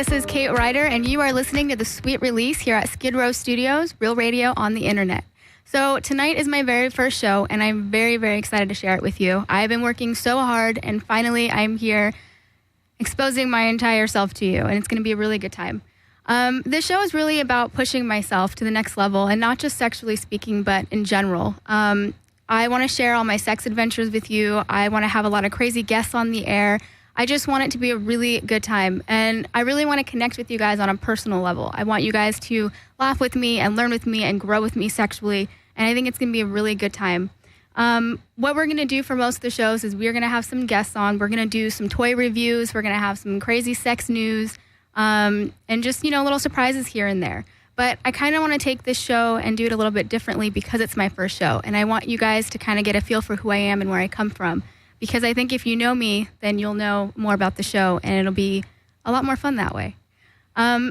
this is Kate Ryder, and you are listening to The Sweet Release here at Skidrow Studios, real radio on the internet. So tonight is my very first show, and I'm very, very excited to share it with you. I've been working so hard, and finally I'm here exposing my entire self to you, and it's going to be a really good time. This show is really about pushing myself to the next level, and not just sexually speaking, but in general. I want to share all my sex adventures with you. I want to have a lot of crazy guests on the air. I just want it to be a really good time, and I really want to connect with you guys on a personal level. I want you guys to laugh with me and learn with me and grow with me sexually, and I think it's going to be a really good time. What we're going to do for most of the shows is we're going to have some guests on. We're going to do some toy reviews. We're going to have some crazy sex news, and just, little surprises here and there. But I kind of want to take this show and do it a little bit differently because it's my first show, and I want you guys to kind of get a feel for who I am and where I come from. Because I think if you know me, then you'll know more about the show, and it'll be a lot more fun that way.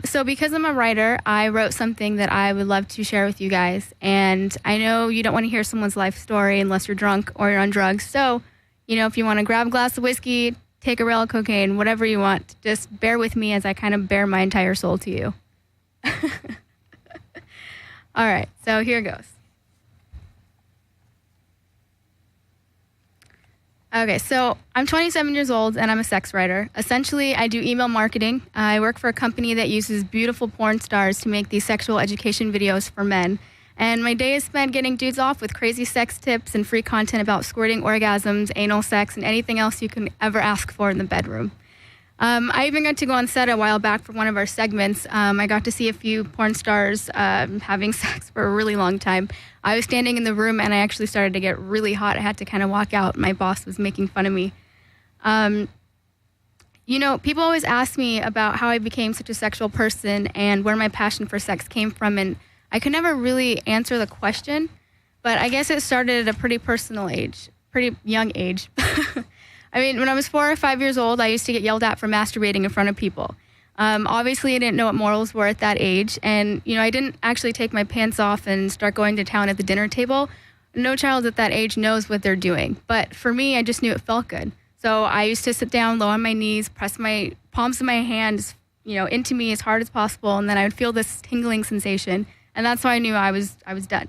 So because I'm a writer, I wrote something that I would love to share with you guys. And I know you don't want to hear someone's life story unless you're drunk or you're on drugs. So, if you want to grab a glass of whiskey, take a rail of cocaine, whatever you want, just bear with me as I kind of bare my entire soul to you. All right, so here goes. Okay, so I'm 27 years old, and I'm a sex writer. Essentially, I do email marketing. I work for a company that uses beautiful porn stars to make these sexual education videos for men. And my day is spent getting dudes off with crazy sex tips and free content about squirting, orgasms, anal sex, and anything else you can ever ask for in the bedroom. I even got to go on set a while back for one of our segments. I got to see a few porn stars having sex for a really long time. I was standing in the room, and I actually started to get really hot. I had to kind of walk out. My boss was making fun of me. People always ask me about how I became such a sexual person and where my passion for sex came from, and I could never really answer the question, but I guess it started at a pretty young age. I mean, when I was 4 or 5 years old, I used to get yelled at for masturbating in front of people. Obviously, I didn't know what morals were at that age, and, I didn't actually take my pants off and start going to town at the dinner table. No child at that age knows what they're doing, but for me, I just knew it felt good. So I used to sit down low on my knees, press my palms of my hands, into me as hard as possible, and then I would feel this tingling sensation, and that's how I knew I was done.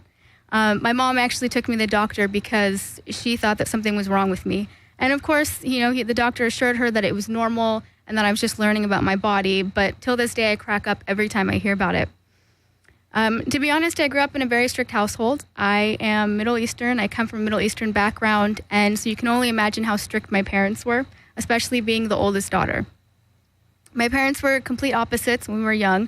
My mom actually took me to the doctor because she thought that something was wrong with me. And of course, the doctor assured her that it was normal and that I was just learning about my body. But till this day, I crack up every time I hear about it. To be honest, I grew up in a very strict household. I am Middle Eastern. I come from a Middle Eastern background. And so you can only imagine how strict my parents were, especially being the oldest daughter. My parents were complete opposites when we were young,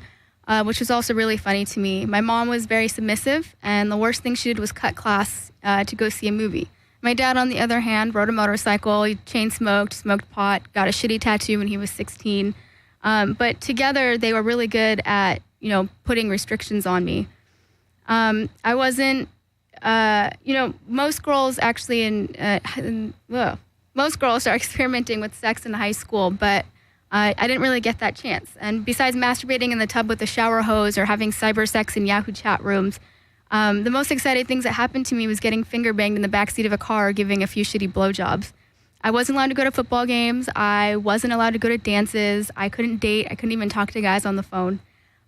which was also really funny to me. My mom was very submissive, and the worst thing she did was cut class to go see a movie. My dad, on the other hand, rode a motorcycle, he chain smoked pot, got a shitty tattoo when he was 16. But together, they were really good at, putting restrictions on me. I wasn't, most girls actually most girls start experimenting with sex in high school, but I didn't really get that chance. And besides masturbating in the tub with a shower hose or having cyber sex in Yahoo chat rooms, the most exciting things that happened to me was getting finger banged in the backseat of a car or giving a few shitty blowjobs. I wasn't allowed to go to football games. I wasn't allowed to go to dances. I couldn't date. I couldn't even talk to guys on the phone.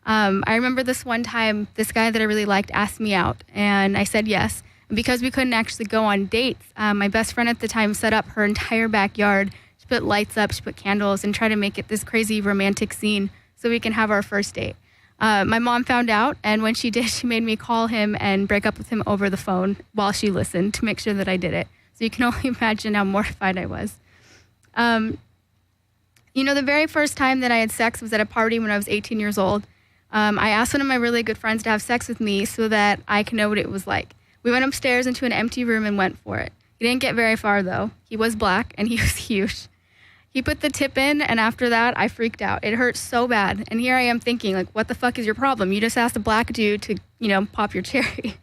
I remember this one time, this guy that I really liked asked me out, and I said yes. And because we couldn't actually go on dates, my best friend at the time set up her entire backyard. She put lights up, she put candles, and tried to make it this crazy romantic scene so we can have our first date. My mom found out, and when she did, she made me call him and break up with him over the phone while she listened to make sure that I did it. So you can only imagine how mortified I was. The very first time that I had sex was at a party when I was 18 years old. I asked one of my really good friends to have sex with me so that I could know what it was like. We went upstairs into an empty room and went for it. He didn't get very far, though. He was black, and he was huge. He put the tip in, and after that, I freaked out. It hurt so bad. And here I am thinking, what the fuck is your problem? You just asked a black dude to, pop your cherry.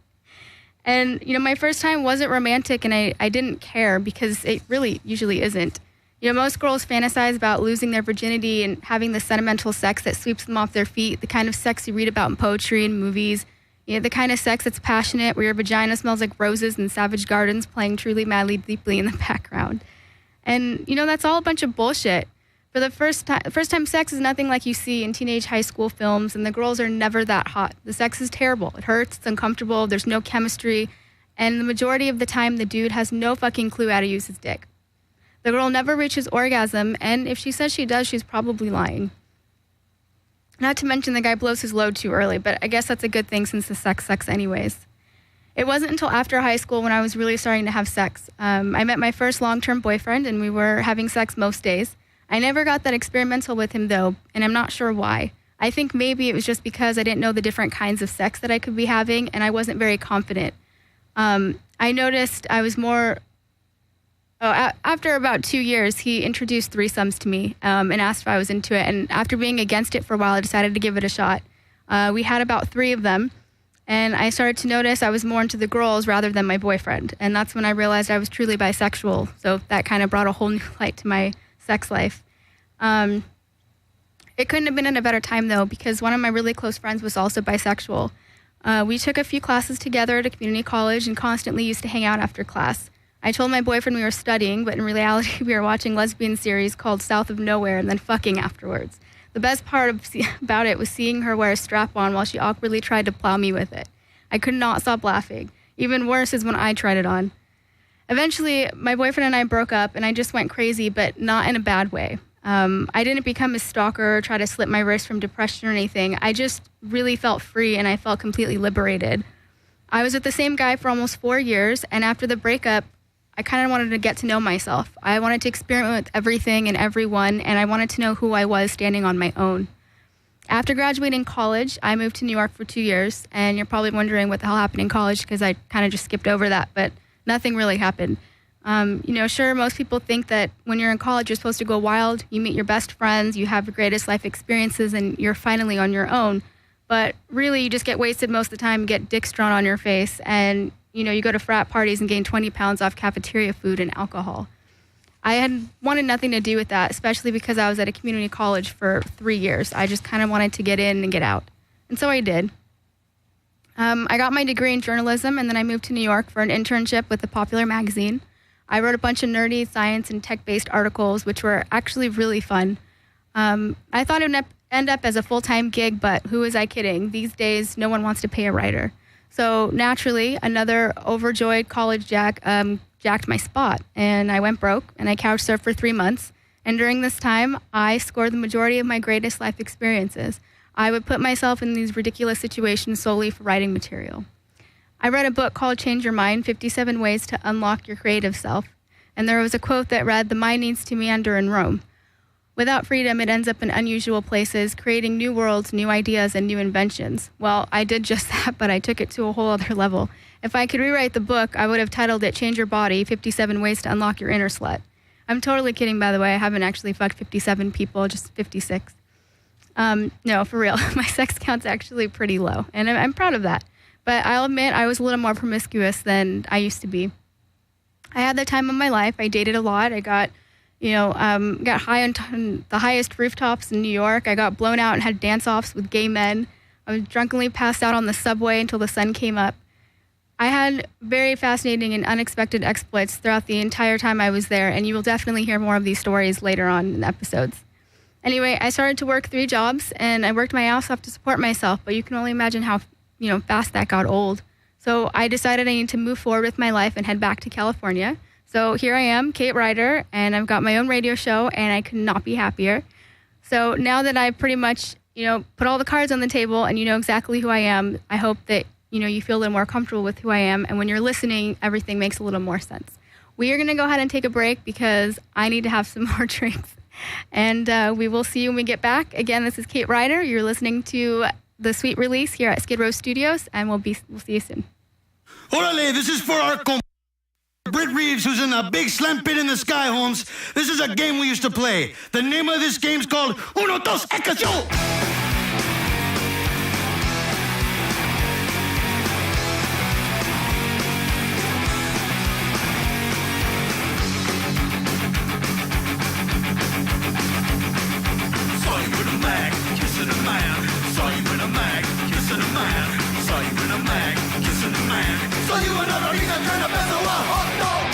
And, my first time wasn't romantic, and I didn't care because it really usually isn't. Most girls fantasize about losing their virginity and having the sentimental sex that sweeps them off their feet, the kind of sex you read about in poetry and movies, the kind of sex that's passionate, where your vagina smells like roses and Savage Gardens playing Truly, Madly, Deeply in the background. And, that's all a bunch of bullshit. For the first time sex is nothing like you see in teenage high school films, and the girls are never that hot. The sex is terrible. It hurts, it's uncomfortable, there's no chemistry, and the majority of the time the dude has no fucking clue how to use his dick. The girl never reaches orgasm, and if she says she does, she's probably lying. Not to mention the guy blows his load too early, but I guess that's a good thing since the sex sucks anyways. It wasn't until after high school when I was really starting to have sex. I met my first long-term boyfriend, and we were having sex most days. I never got that experimental with him, though, and I'm not sure why. I think maybe it was just because I didn't know the different kinds of sex that I could be having, and I wasn't very confident. I noticed I was more... after about 2 years, he introduced threesomes to me and asked if I was into it. And after being against it for a while, I decided to give it a shot. We had about 3 of them, and I started to notice I was more into the girls rather than my boyfriend. And that's when I realized I was truly bisexual. So that kind of brought a whole new light to my sex life. It couldn't have been in a better time, though, because one of my really close friends was also bisexual. We took a few classes together at a community college and constantly used to hang out after class. I told my boyfriend we were studying, but in reality, we were watching a lesbian series called South of Nowhere and then fucking afterwards. The best part about it was seeing her wear a strap-on while she awkwardly tried to plow me with it. I could not stop laughing. Even worse is when I tried it on. Eventually, my boyfriend and I broke up, and I just went crazy, but not in a bad way. I didn't become a stalker or try to slip my wrist from depression or anything. I just really felt free, and I felt completely liberated. I was with the same guy for almost 4 years, and after the breakup, I kind of wanted to get to know myself. I wanted to experiment with everything and everyone, and I wanted to know who I was standing on my own. After graduating college, I moved to New York for 2 years, and you're probably wondering what the hell happened in college because I kind of just skipped over that, but nothing really happened. Sure, most people think that when you're in college, you're supposed to go wild, you meet your best friends, you have the greatest life experiences, and you're finally on your own. But really, you just get wasted most of the time, get dicks drawn on your face, and you go to frat parties and gain 20 pounds off cafeteria food and alcohol. I had wanted nothing to do with that, especially because I was at a community college for 3 years. I just kind of wanted to get in and get out. And so I did. I got my degree in journalism, and then I moved to New York for an internship with a popular magazine. I wrote a bunch of nerdy science and tech-based articles, which were actually really fun. I thought it would end up as a full-time gig, but who was I kidding? These days, no one wants to pay a writer. So naturally, another overjoyed college jacked my spot, and I went broke, and I couch surfed for 3 months. And during this time, I scored the majority of my greatest life experiences. I would put myself in these ridiculous situations solely for writing material. I read a book called Change Your Mind, 57 Ways to Unlock Your Creative Self. And there was a quote that read, "The mind needs to meander and roam. Without freedom, it ends up in unusual places, creating new worlds, new ideas, and new inventions." Well, I did just that, but I took it to a whole other level. If I could rewrite the book, I would have titled it Change Your Body, 57 Ways to Unlock Your Inner Slut. I'm totally kidding, by the way. I haven't actually fucked 57 people, just 56. No, for real. My sex count's actually pretty low, and I'm proud of that. But I'll admit I was a little more promiscuous than I used to be. I had the time of my life. I dated a lot. I got high on the highest rooftops in New York. I got blown out and had dance-offs with gay men. I was drunkenly passed out on the subway until the sun came up. I had very fascinating and unexpected exploits throughout the entire time I was there, and you will definitely hear more of these stories later on in the episodes. Anyway, I started to work 3 jobs, and I worked my ass off to support myself, but you can only imagine how fast that got old. So I decided I need to move forward with my life and head back to California. So here I am, Kate Ryder, and I've got my own radio show, and I could not be happier. So now that I've pretty much, put all the cards on the table and you know exactly who I am, I hope that, you feel a little more comfortable with who I am. And when you're listening, everything makes a little more sense. We are going to go ahead and take a break because I need to have some more drinks. And we will see you when we get back. Again, this is Kate Ryder. You're listening to The Sweet Release here at Skidrow Studios, and we'll see you soon. Orale, this is for our Britt Reeves, who's in a big slam pit in the sky, Holmes. This is a game we used to play. The name of this game's called Uno, Dos, Ecasio! Saw you in a mag, kissing a man. Saw you in a mag, kissing a man. Saw you in a mag, kissing a man. Saw you in a riga, turn a beso a hot dog.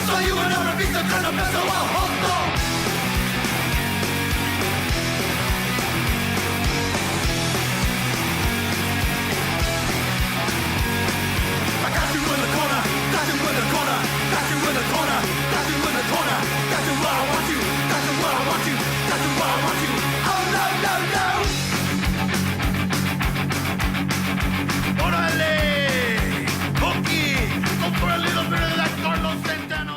soy una revista que no empezó a hondo. I got you in the corner, got you in the corner, got you in the corner, got you in the corner, got you where I want you, got you where I want you, got you where I want you. Oh no, no, no. Orale, Cookie, go for a little bit of that Carlos Santana.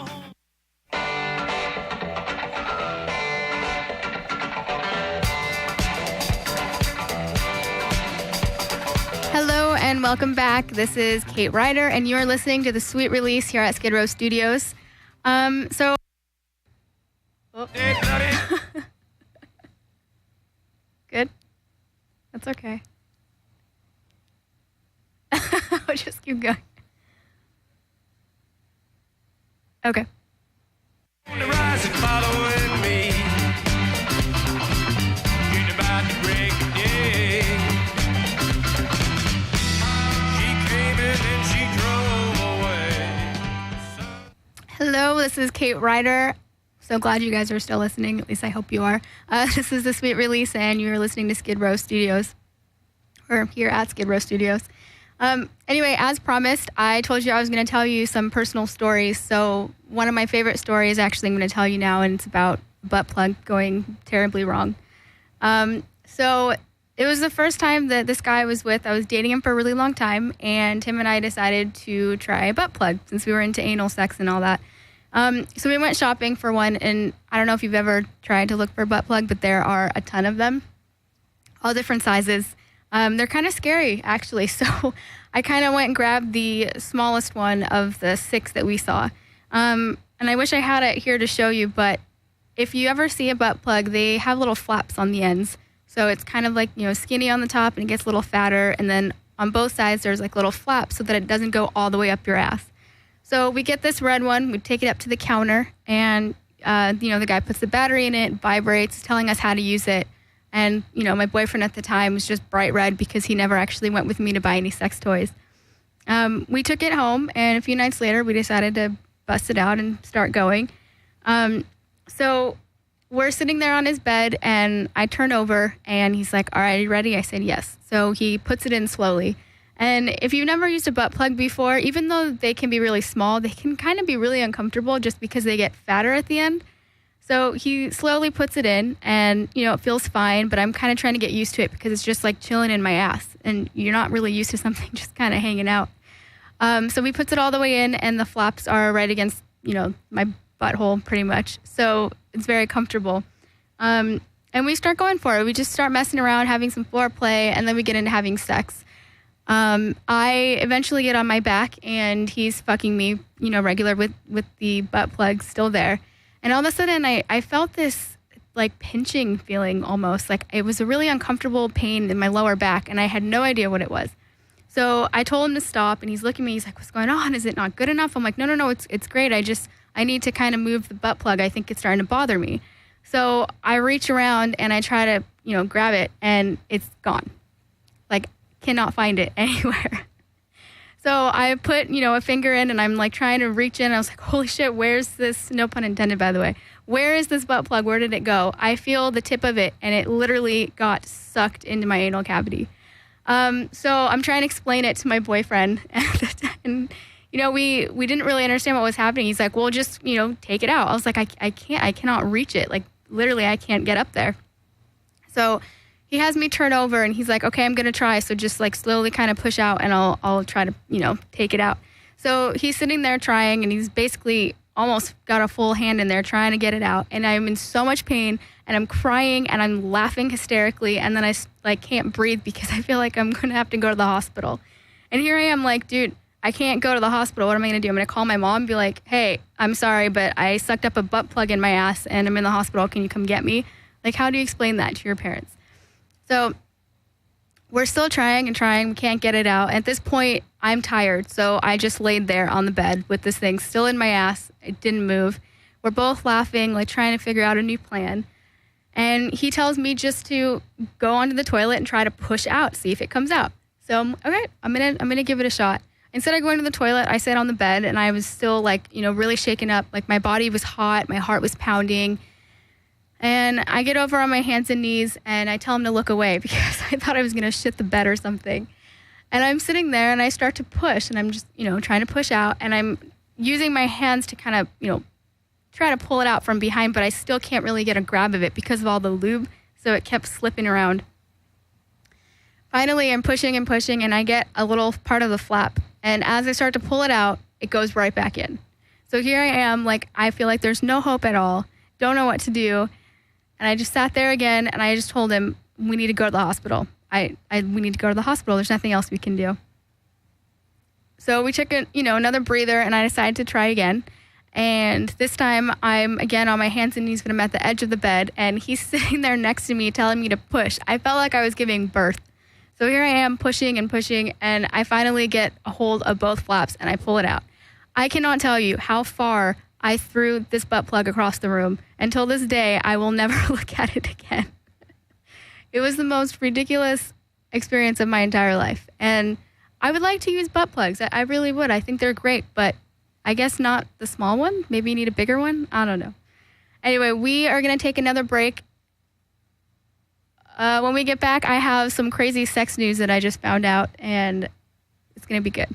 Hello and welcome back. This is Kate Ryder, and you're listening to the Sweet Release here at Skidrow Studios. So, good. That's okay. I'll just keep going. Okay. The rise and following me. You're about to break the day. She came in and she drove away. Hello, this is Kate Ryder. So glad you guys are still listening. At least I hope you are. This is the Sweet Release, and you're listening to Skidrow Studios, or here at Skidrow Studios. Anyway, as promised, I told you I was going to tell you some personal stories. So one of my favorite stories, actually, I'm going to tell you now, and it's about butt plug going terribly wrong. So it was the first time that this guy I was with. I was dating him for a really long time, and him and I decided to try a butt plug since we were into anal sex and all that. So we went shopping for one, and I don't know if you've ever tried to look for a butt plug, but there are a ton of them, all different sizes. They're kind of scary, actually. So I kind of went and grabbed the smallest one of the 6 that we saw. And I wish I had it here to show you, but if you ever see a butt plug, they have little flaps on the ends. So it's kind of like, skinny on the top, and it gets a little fatter. And then on both sides, there's like little flaps so that it doesn't go all the way up your ass. So we get this red one, we take it up to the counter, and, the guy puts the battery in it, vibrates, telling us how to use it. And, my boyfriend at the time was just bright red because he never actually went with me to buy any sex toys. We took it home, and a few nights later, we decided to bust it out and start going. So we're sitting there on his bed, and I turn over, and he's like, all right, are you ready? I said, yes. So he puts it in slowly. And if you've never used a butt plug before, even though they can be really small, they can kind of be really uncomfortable just because they get fatter at the end. So he slowly puts it in, and, it feels fine, but I'm kind of trying to get used to it because it's just like chilling in my ass, and you're not really used to something just kind of hanging out. So he puts it all the way in, and the flaps are right against, my butthole pretty much. So it's very comfortable. And we start going for it. We just start messing around, having some foreplay, and then we get into having sex. I eventually get on my back, and he's fucking me, regular with the butt plug still there. And all of a sudden, I felt this, like, pinching feeling almost. Like, it was a really uncomfortable pain in my lower back, and I had no idea what it was. So I told him to stop, and he's looking at me. He's like, what's going on? Is it not good enough? I'm like, no, it's great. I need to kind of move the butt plug. I think it's starting to bother me. So I reach around, and I try to, grab it, and it's gone. Like, cannot find it anywhere. So I put, a finger in, and I'm like trying to reach in. I was like, holy shit, where's this? No pun intended, by the way. Where is this butt plug? Where did it go? I feel the tip of it, and it literally got sucked into my anal cavity. So I'm trying to explain it to my boyfriend. And we didn't really understand what was happening. He's like, well, just, take it out. I was like, I cannot reach it. Like, literally, I can't get up there. So he has me turn over, and he's like, okay, I'm going to try. So just like slowly kind of push out, and I'll try to, take it out. So he's sitting there trying, and he's basically almost got a full hand in there trying to get it out. And I'm in so much pain, and I'm crying, and I'm laughing hysterically. And then I can't breathe because I feel like I'm going to have to go to the hospital. And here I am like, dude, I can't go to the hospital. What am I going to do? I'm going to call my mom and be like, hey, I'm sorry, but I sucked up a butt plug in my ass, and I'm in the hospital. Can you come get me? Like, how do you explain that to your parents? So we're still trying and trying. We can't get it out. At this point, I'm tired. So I just laid there on the bed with this thing still in my ass. It didn't move. We're both laughing, like trying to figure out a new plan. And he tells me just to go onto the toilet and try to push out, see if it comes out. So, okay, I'm gonna give it a shot. instead of going to the toilet, I sat on the bed and I was still like, really shaken up. Like my body was hot, my heart was pounding. And I get over on my hands and knees and I tell him to look away because I thought I was going to shit the bed or something. And I'm sitting there and I start to push and I'm just, trying to push out and I'm using my hands to kind of, try to pull it out from behind, but I still can't really get a grab of it because of all the lube. So it kept slipping around. Finally, I'm pushing and pushing and I get a little part of the flap. And as I start to pull it out, it goes right back in. So here I am, like, I feel like there's no hope at all. Don't know what to do. And I just sat there again, and I just told him, we need to go to the hospital. We need to go to the hospital. There's nothing else we can do. So we took another breather, and I decided to try again. And this time, I'm again on my hands and knees, but I'm at the edge of the bed, and he's sitting there next to me telling me to push. I felt like I was giving birth. So here I am pushing and pushing, and I finally get a hold of both flaps, and I pull it out. I cannot tell you how far I threw this butt plug across the room. Until this day, I will never look at it again. It was the most ridiculous experience of my entire life. And I would like to use butt plugs. I really would. I think they're great, but I guess not the small one. Maybe you need a bigger one. I don't know. Anyway, we are going to take another break. When we get back, I have some crazy sex news that I just found out, and it's going to be good.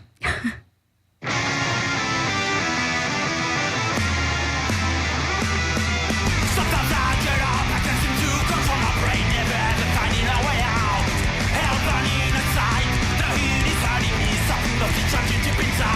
Sometimes I get up, I can't seem to control my brain, never ever finding a way out. Hell burning inside, the heat is hurting me, something of the charging deep inside.